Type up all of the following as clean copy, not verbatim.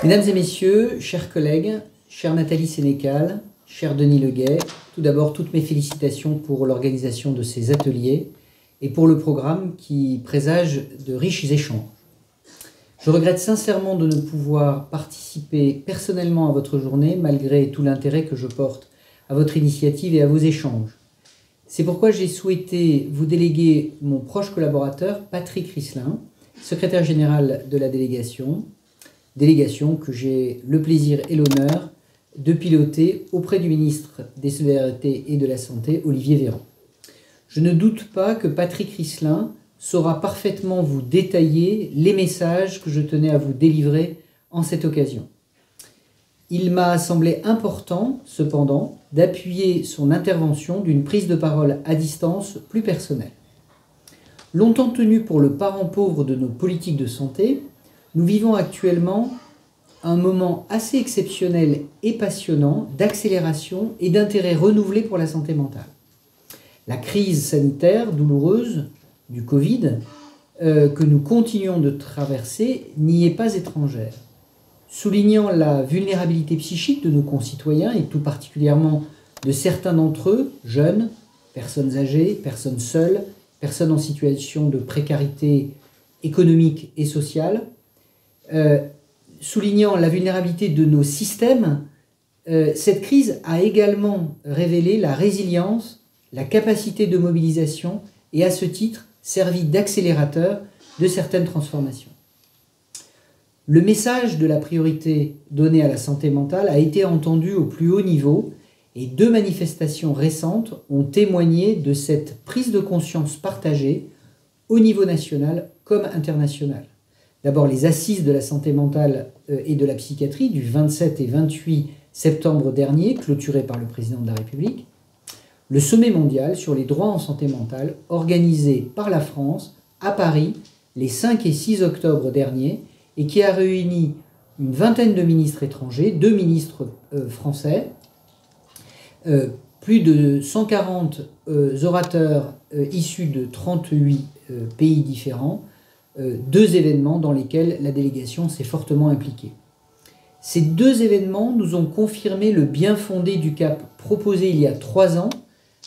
Mesdames et messieurs, chers collègues, chère Nathalie Sénécal, cher Denis Leguet, tout d'abord toutes mes félicitations pour l'organisation de ces ateliers et pour le programme qui présage de riches échanges. Je regrette sincèrement de ne pouvoir participer personnellement à votre journée malgré tout l'intérêt que je porte à votre initiative et à vos échanges. C'est pourquoi j'ai souhaité vous déléguer mon proche collaborateur Patrick Risselin, secrétaire général de la délégation que j'ai le plaisir et l'honneur de piloter auprès du ministre des Solidarités et de la Santé, Olivier Véran. Je ne doute pas que Patrick Risselin saura parfaitement vous détailler les messages que je tenais à vous délivrer en cette occasion. Il m'a semblé important, cependant, d'appuyer son intervention d'une prise de parole à distance plus personnelle. Longtemps tenu pour le parent pauvre de nos politiques de santé, nous vivons actuellement un moment assez exceptionnel et passionnant d'accélération et d'intérêt renouvelé pour la santé mentale. La crise sanitaire douloureuse du Covid que nous continuons de traverser n'y est pas étrangère. Soulignant la vulnérabilité psychique de nos concitoyens et tout particulièrement de certains d'entre eux, jeunes, personnes âgées, personnes seules, personnes en situation de précarité économique et sociale, soulignant la vulnérabilité de nos systèmes, cette crise a également révélé la résilience, la capacité de mobilisation et à ce titre servi d'accélérateur de certaines transformations. Le message de la priorité donnée à la santé mentale a été entendu au plus haut niveau et 2 manifestations récentes ont témoigné de cette prise de conscience partagée au niveau national comme international. D'abord les assises de la santé mentale et de la psychiatrie du 27 et 28 septembre dernier, clôturées par le président de la République, le sommet mondial sur les droits en santé mentale organisé par la France à Paris les 5 et 6 octobre dernier et qui a réuni une vingtaine de ministres étrangers, 2 ministres français, plus de 140 orateurs issus de 38 pays différents, 2 événements dans lesquels la délégation s'est fortement impliquée. Ces 2 événements nous ont confirmé le bien fondé du cap proposé il y a 3 ans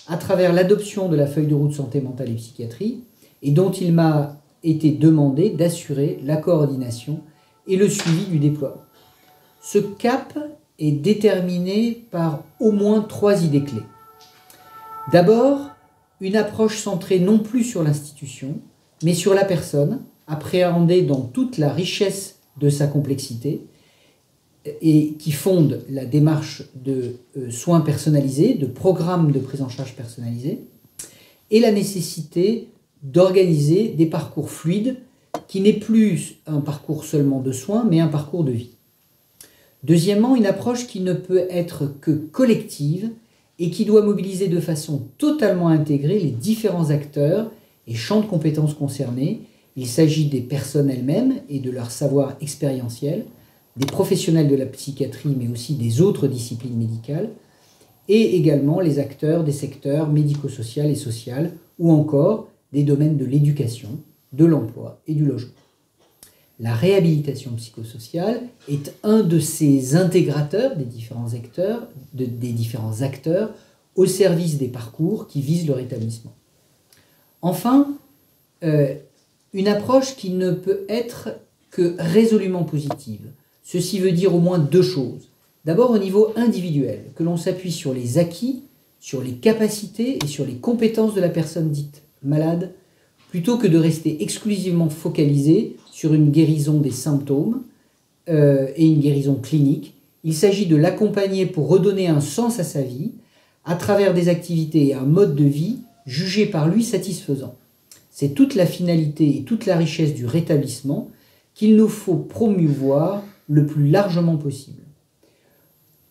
à travers l'adoption de la feuille de route santé mentale et psychiatrie et dont il m'a été demandé d'assurer la coordination et le suivi du déploiement. Ce cap est déterminé par au moins 3 idées clés. D'abord, une approche centrée non plus sur l'institution, mais sur la personne, appréhendée dans toute la richesse de sa complexité et qui fonde la démarche de soins personnalisés, de programmes de prise en charge personnalisés, et la nécessité d'organiser des parcours fluides qui n'est plus un parcours seulement de soins, mais un parcours de vie. Deuxièmement, une approche qui ne peut être que collective et qui doit mobiliser de façon totalement intégrée les différents acteurs et champs de compétences concernés. Il s'agit des personnes elles-mêmes et de leur savoir expérientiel, des professionnels de la psychiatrie, mais aussi des autres disciplines médicales, et également les acteurs des secteurs médico-social et social, ou encore des domaines de l'éducation, de l'emploi et du logement. La réhabilitation psychosociale est un de ces intégrateurs des différents acteurs au service des parcours qui visent le rétablissement. Enfin, une approche qui ne peut être que résolument positive. Ceci veut dire au moins 2 choses. D'abord au niveau individuel, que l'on s'appuie sur les acquis, sur les capacités et sur les compétences de la personne dite malade, plutôt que de rester exclusivement focalisé sur une guérison des symptômes et une guérison clinique. Il s'agit de l'accompagner pour redonner un sens à sa vie à travers des activités et un mode de vie jugé par lui satisfaisant. C'est toute la finalité et toute la richesse du rétablissement qu'il nous faut promouvoir le plus largement possible.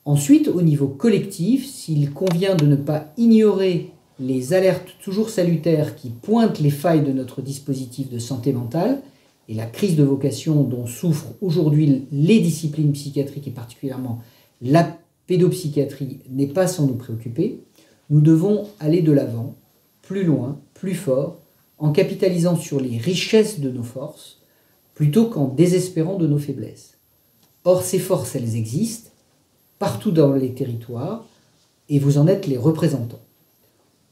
Ensuite, au niveau collectif, s'il convient de ne pas ignorer les alertes toujours salutaires qui pointent les failles de notre dispositif de santé mentale et la crise de vocation dont souffrent aujourd'hui les disciplines psychiatriques et particulièrement la pédopsychiatrie n'est pas sans nous préoccuper, nous devons aller de l'avant, plus loin, plus fort, en capitalisant sur les richesses de nos forces, plutôt qu'en désespérant de nos faiblesses. Or, ces forces, elles existent partout dans les territoires et vous en êtes les représentants.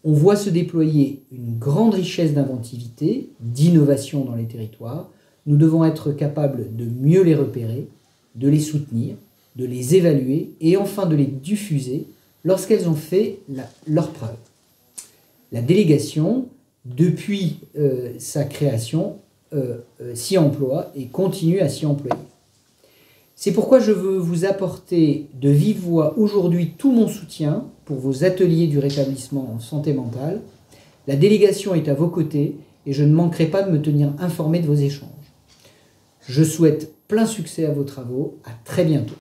On voit se déployer une grande richesse d'inventivité, d'innovation dans les territoires. Nous devons être capables de mieux les repérer, de les soutenir, de les évaluer et enfin de les diffuser lorsqu'elles ont fait leur preuve. La délégation, depuis sa création, s'y emploie et continue à s'y employer. C'est pourquoi je veux vous apporter de vive voix aujourd'hui tout mon soutien pour vos ateliers du rétablissement en santé mentale. La délégation est à vos côtés et je ne manquerai pas de me tenir informé de vos échanges. Je souhaite plein succès à vos travaux. À très bientôt.